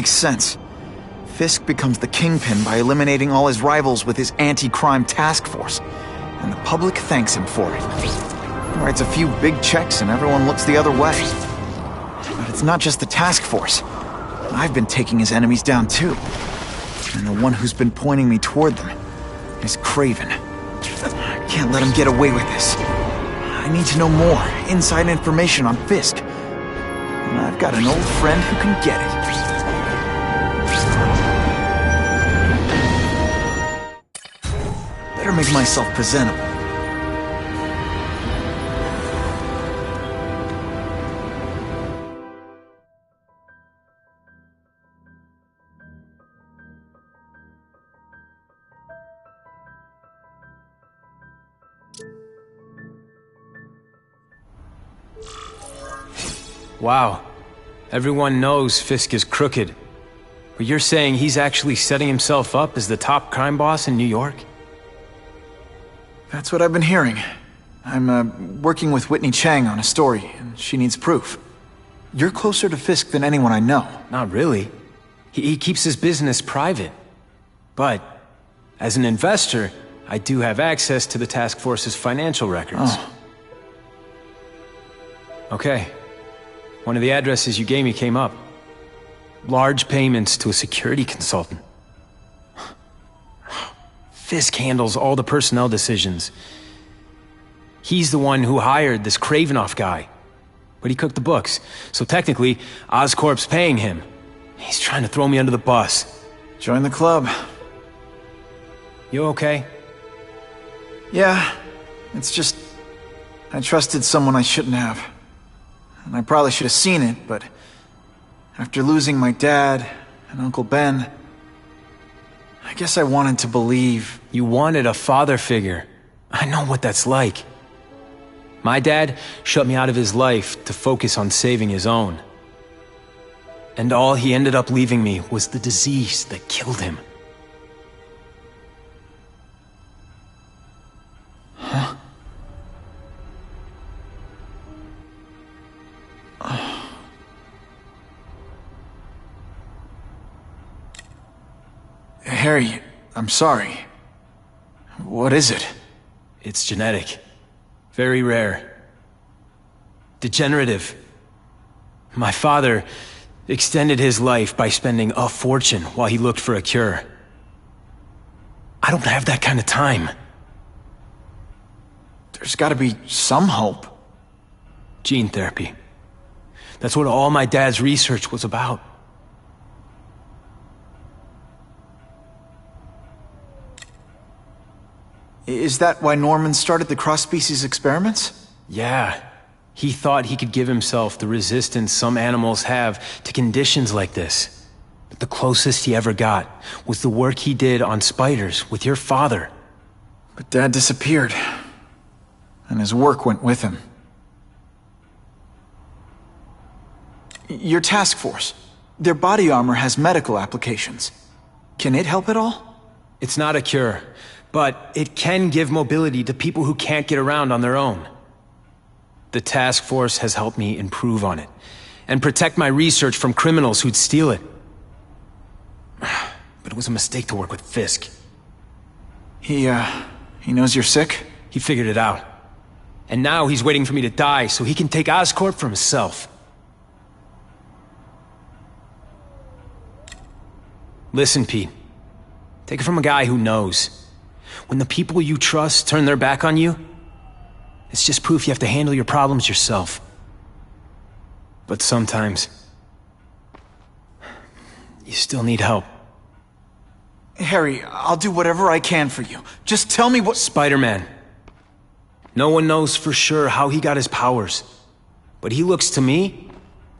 makes sense. Fisk becomes the kingpin by eliminating all his rivals with his anti-crime task force, and the public thanks him for it. He writes a few big checks and everyone looks the other way. But it's not just the task force. I've been taking his enemies down too. And the one who's been pointing me toward them is Craven. I can't let him get away with this. I need to know more, inside information on Fisk. And I've got an old friend who can get it. Better make myself presentable. Wow. Everyone knows Fisk is crooked. But you're saying he's actually setting himself up as the top crime boss in New York? That's what I've been hearing. I'm working with Whitney Chang on a story, and she needs proof. You're closer to Fisk than anyone I know. Not really. He keeps his business private. But, as an investor, I do have access to the task force's financial records. Oh. Okay. One of the addresses you gave me came up. Large payments to a security consultant. Fisk handles all the personnel decisions. He's the one who hired this Kravinoff guy. But he cooked the books, so technically, Oscorp's paying him. He's trying to throw me under the bus. Join the club. You okay? Yeah, it's just... I trusted someone I shouldn't have. And I probably should have seen it, but... after losing my dad and Uncle Ben... I guess I wanted to believe... You wanted a father figure. I know what that's like. My dad shut me out of his life to focus on saving his own. And all he ended up leaving me was the disease that killed him. Huh? Harry, I'm sorry. What is it? It's genetic. Very rare. Degenerative. My father extended his life by spending a fortune while he looked for a cure. I don't have that kind of time. There's gotta be some hope. Gene therapy. That's what all my dad's research was about. Is that why Norman started the cross-species experiments? Yeah. He thought he could give himself the resistance some animals have to conditions like this. But the closest he ever got was the work he did on spiders with your father. But Dad disappeared. And his work went with him. Your task force. Their body armor has medical applications. Can it help at all? It's not a cure. But it can give mobility to people who can't get around on their own. The task force has helped me improve on it, and protect my research from criminals who'd steal it. But it was a mistake to work with Fisk. He knows you're sick? He figured it out. And now he's waiting for me to die so he can take Oscorp for himself. Listen, Pete. Take it from a guy who knows. When the people you trust turn their back on you, it's just proof you have to handle your problems yourself. But sometimes, you still need help. Harry, I'll do whatever I can for you. Just tell me what— Spider-Man. No one knows for sure how he got his powers. But he looks to me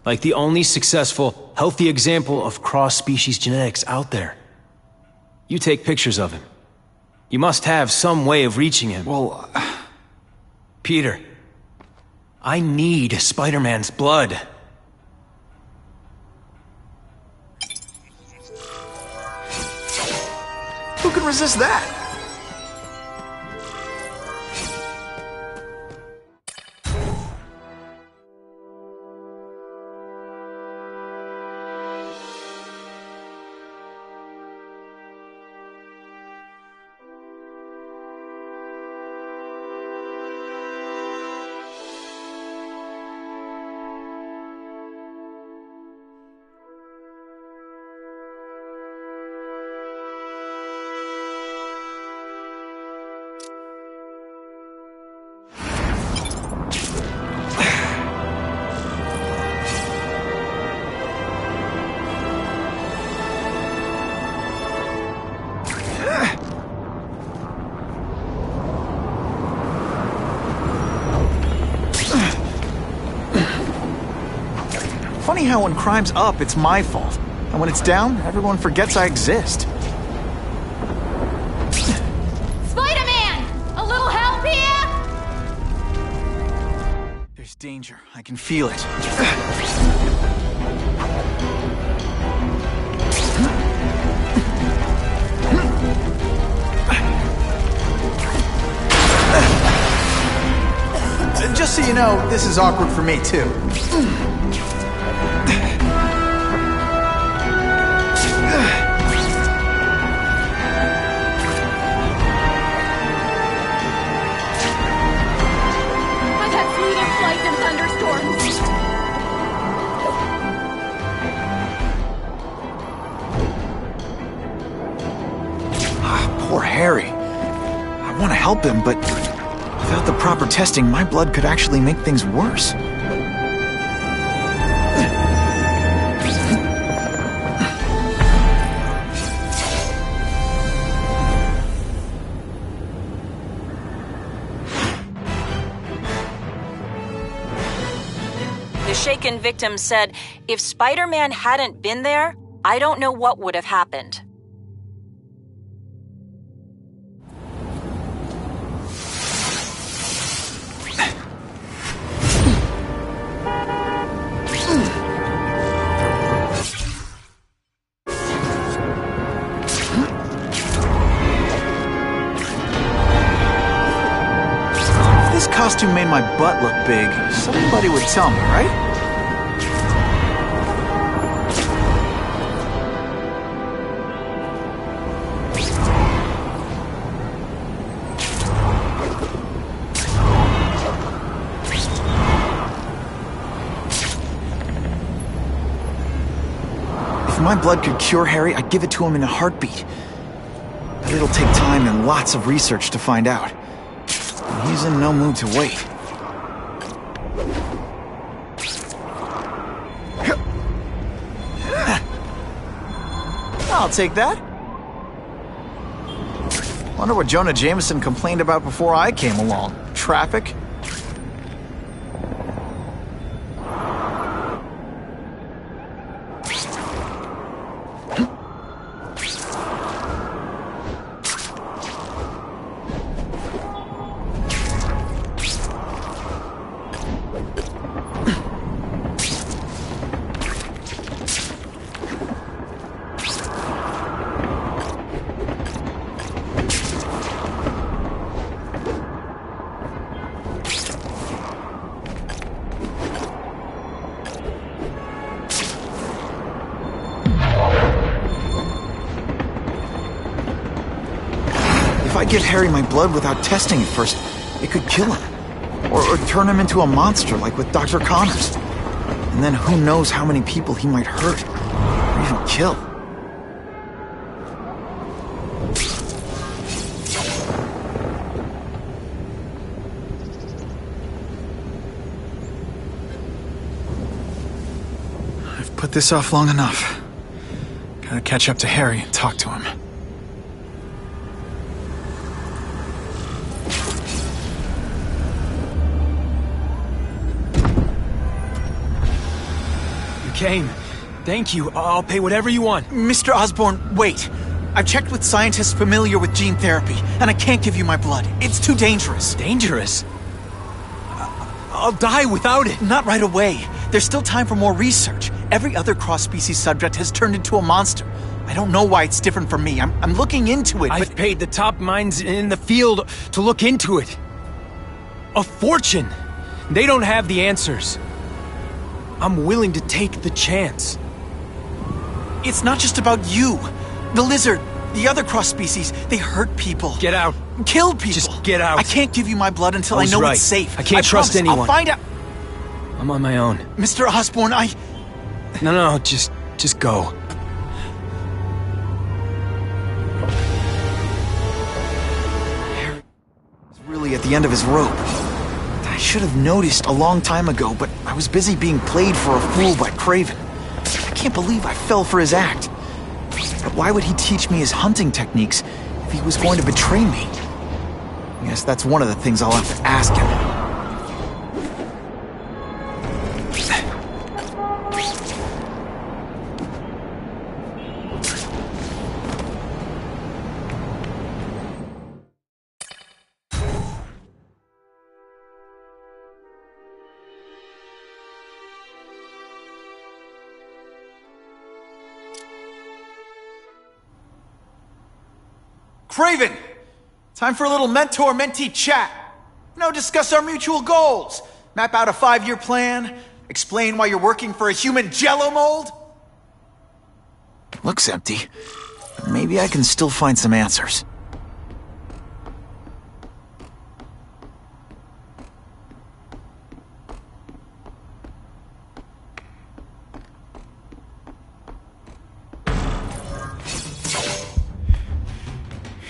like the only successful, healthy example of cross-species genetics out there. You take pictures of him. You must have some way of reaching him. Well, Peter, I need Spider-Man's blood. Who can resist that? Funny how when crime's up, it's my fault. And when it's down, everyone forgets I exist. Spider-Man! A little help here? There's danger. I can feel it. Just so you know, this is awkward for me, too. I've had smoother flights in thunderstorms. Poor Harry. I want to help him, but without the proper testing, my blood could actually make things worse. The shaken victim said, if Spider-Man hadn't been there, I don't know what would have happened. If this costume made my butt look big, somebody would tell me, right? If my blood could cure Harry, I'd give it to him in a heartbeat. But it'll take time and lots of research to find out. And he's in no mood to wait. I'll take that. Wonder what Jonah Jameson complained about before I came along. Traffic? If I give Harry my blood without testing it first, it could kill him. Or turn him into a monster like with Dr. Connors. And then who knows how many people he might hurt, or even kill. I've put this off long enough. Gotta catch up to Harry and talk to him. Came. Thank you. I'll pay whatever you want. Mr. Osborn, wait. I've checked with scientists familiar with gene therapy, and I can't give you my blood. It's too dangerous. Dangerous? I'll die without it. Not right away. There's still time for more research. Every other cross-species subject has turned into a monster. I don't know why it's different from me. I'm looking into it, I've paid the top minds in the field to look into it. A fortune. They don't have the answers. I'm willing to take the chance. It's not just about you. The lizard, the other cross-species, they hurt people. Get out. Kill people. Just get out. I can't give you my blood until I was know right. it's safe. I can't trust promise. anyone. I'll find out. I'm on my own. Mr. Osborn, No, just go. Harry is really at the end of his rope. I should have noticed a long time ago, but I was busy being played for a fool by Craven. I can't believe I fell for his act. But why would he teach me his hunting techniques if he was going to betray me? I guess that's one of the things I'll have to ask him. Craven! Time for a little mentor-mentee chat. Discuss our mutual goals. Map out a 5-year plan. Explain why you're working for a human jello mold. Looks empty. Maybe I can still find some answers.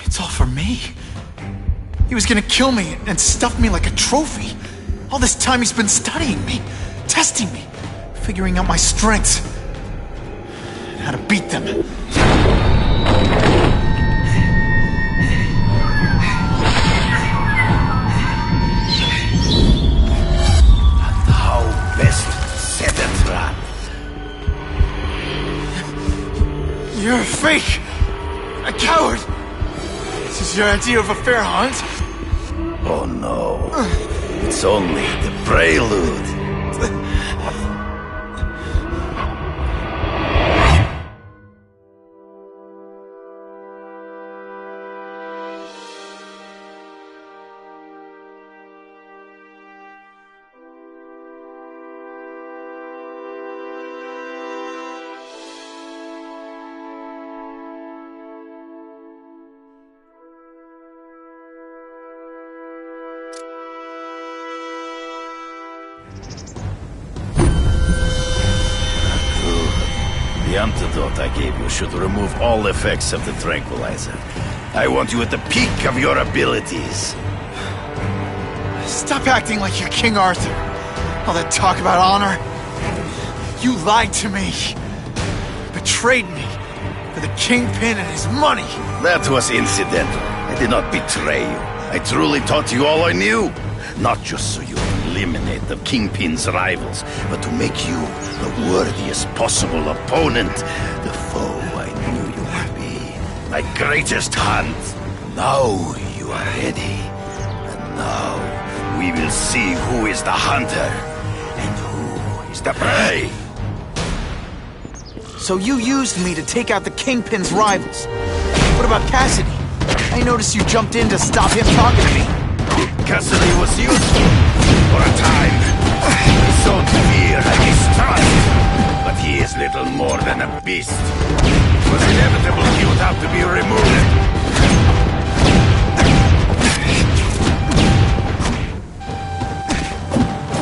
It's all for me. He was gonna kill me and stuff me like a trophy. All this time he's been studying me, testing me, figuring out my strengths, and how to beat them. And how best set a trap. You're a fake! A coward! This is your idea of a fair hunt? Oh no. It's only the prelude. The antidote I gave you should remove all effects of the tranquilizer. I want you at the peak of your abilities. Stop acting like you're King Arthur. All that talk about honor. You lied to me. Betrayed me. For the Kingpin and his money. That was incidental. I did not betray you. I truly taught you all I knew. Not just so you eliminate the Kingpin's rivals, but to make you the worthiest possible opponent. The foe I knew you would be. My greatest hunt. Now you are ready. And now we will see who is the hunter and who is the prey. So you used me to take out the Kingpin's rivals. What about Cassidy? I noticed you jumped in to stop him talking to me. Cassidy was useful for a time. He sowed fear and distrust. But he is little more than a beast. It was inevitable he would have to be removed.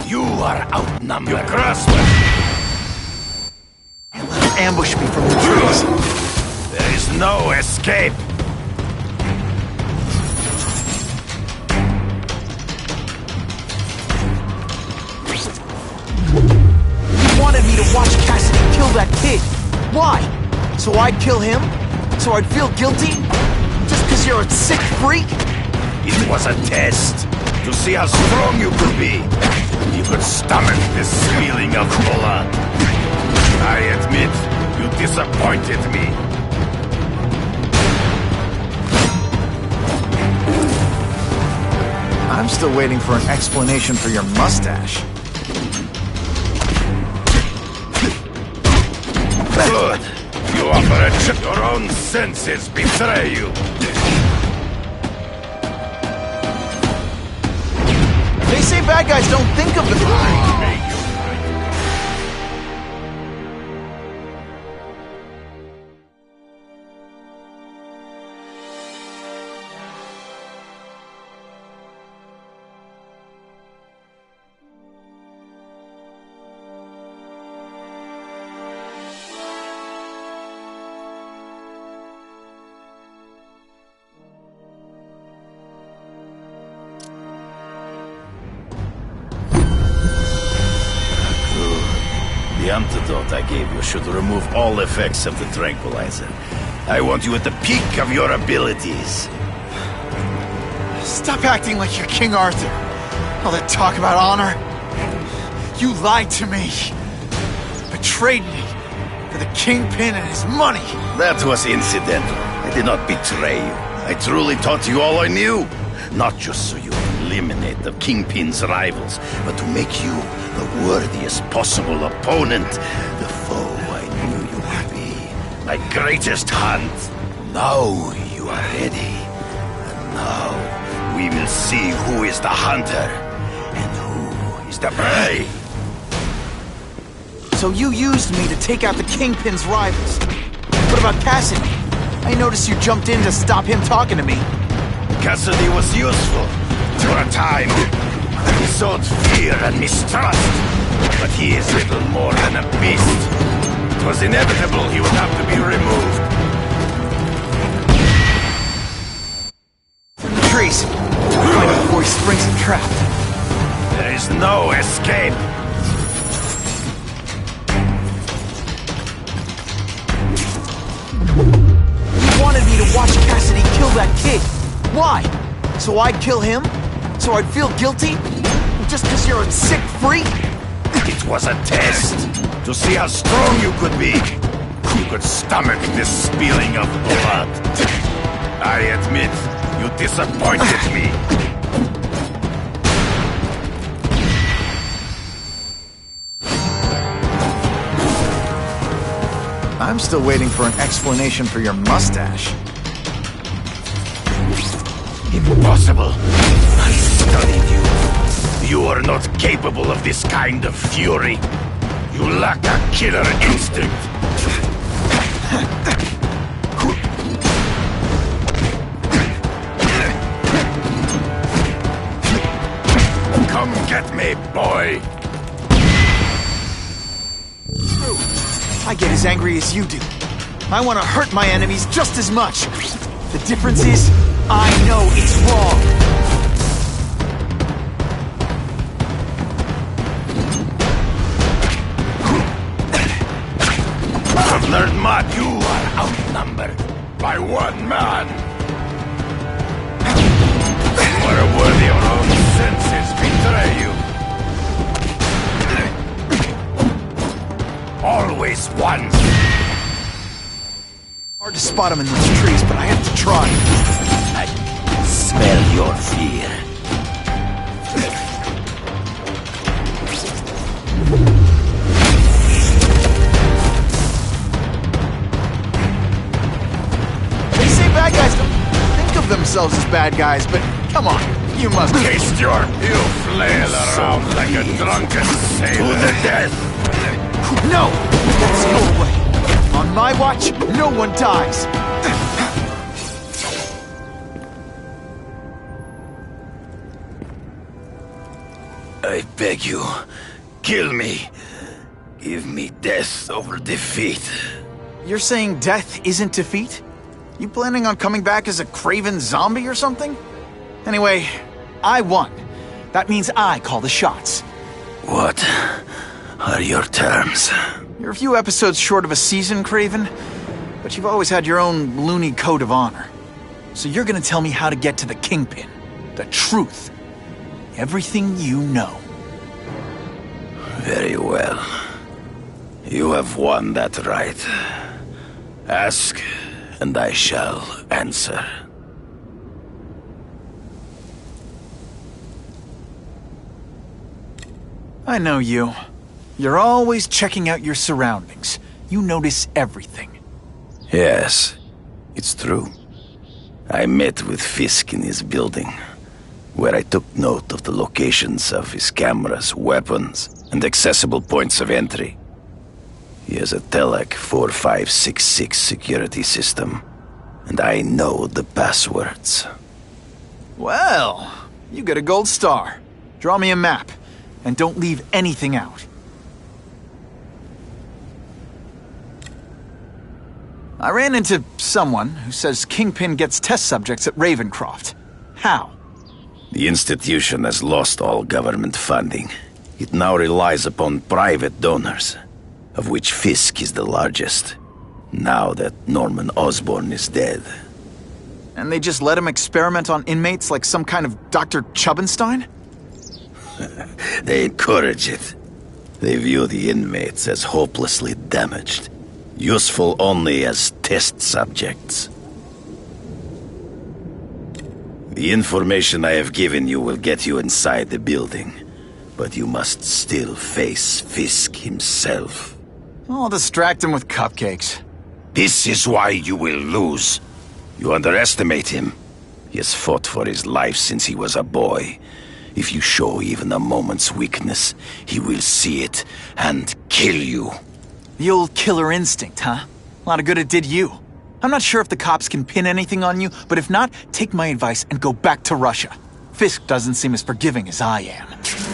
You are outnumbered. You grasp it. Ambush me from the trees. There is no escape. You wanted me to watch Cassidy kill that kid. Why? So I'd kill him? So I'd feel guilty? Just because you're a sick freak? It was a test to see how strong you could be. You could stomach this spilling of blood. I admit, you disappointed me. I'm still waiting for an explanation for your mustache. Good. You offer a chip. Your own senses betray you. They say bad guys don't think of the good. The antidote I gave you should remove all effects of the tranquilizer. I want you at the peak of your abilities. Stop acting like you're King Arthur. All that talk about honor. You lied to me. Betrayed me. For the Kingpin and his money. That was incidental. I did not betray you. I truly taught you all I knew. Not just so you eliminate the Kingpin's rivals, but to make you the worthiest possible opponent. The foe I knew you would be. My greatest hunt. Now you are ready. Now, we will see who is the hunter and who is the prey. So you used me to take out the Kingpin's rivals. What about Cassidy? I noticed you jumped in to stop him talking to me. Cassidy was useful for a time. He sowed fear and mistrust, but he is little more than a beast. It was inevitable he would have to be removed. Trees. Find him before he springs a trap. There is no escape. You wanted me to watch Cassidy kill that kid. Why? So I'd kill him? So I'd feel guilty? Just because you're a sick freak? It was a test to see how strong you could be. You could stomach this spilling of blood. I admit, you disappointed me. I'm still waiting for an explanation for your mustache. Impossible. I studied you. You are not capable of this kind of fury. You lack a killer instinct. Come get me, boy. I get as angry as you do. I want to hurt my enemies just as much. The difference is, I know it's wrong. I've learned much. You are outnumbered by one man. You are worthy your own senses betray you. Always once. Hard to spot him in those trees, but I have to try. I smell your fear. They say bad guys don't think of themselves as bad guys, but come on, you must Taste your... You flail around like a drunken sailor. To the death. No! That's no way! On my watch, no one dies! I beg you, kill me. Give me death over defeat. You're saying death isn't defeat? You planning on coming back as a craven zombie or something? Anyway, I won. That means I call the shots. What are your terms? You're a few episodes short of a season, Craven, but you've always had your own loony code of honor. So you're gonna tell me how to get to the Kingpin. The truth. Everything you know. Very well. You have won that right. Ask, and I shall answer. I know you. You're always checking out your surroundings. You notice everything. Yes, it's true. I met with Fisk in his building, where I took note of the locations of his cameras, weapons, and accessible points of entry. He has a Telec 4566 security system, and I know the passwords. Well, you get a gold star. Draw me a map, and don't leave anything out. I ran into someone who says Kingpin gets test subjects at Ravencroft. How? The institution has lost all government funding. It now relies upon private donors, of which Fisk is the largest, now that Norman Osborn is dead. And they just let him experiment on inmates like some kind of Dr. Chubbenstein? They encourage it. They view the inmates as hopelessly damaged, useful only as test subjects. The information I have given you will get you inside the building, but you must still face Fisk himself. I'll distract him with cupcakes. This is why you will lose. You underestimate him. He has fought for his life since he was a boy. If you show even a moment's weakness, he will see it and kill you. The old killer instinct, huh? A lot of good it did you. I'm not sure if the cops can pin anything on you, but if not, take my advice and go back to Russia. Fisk doesn't seem as forgiving as I am.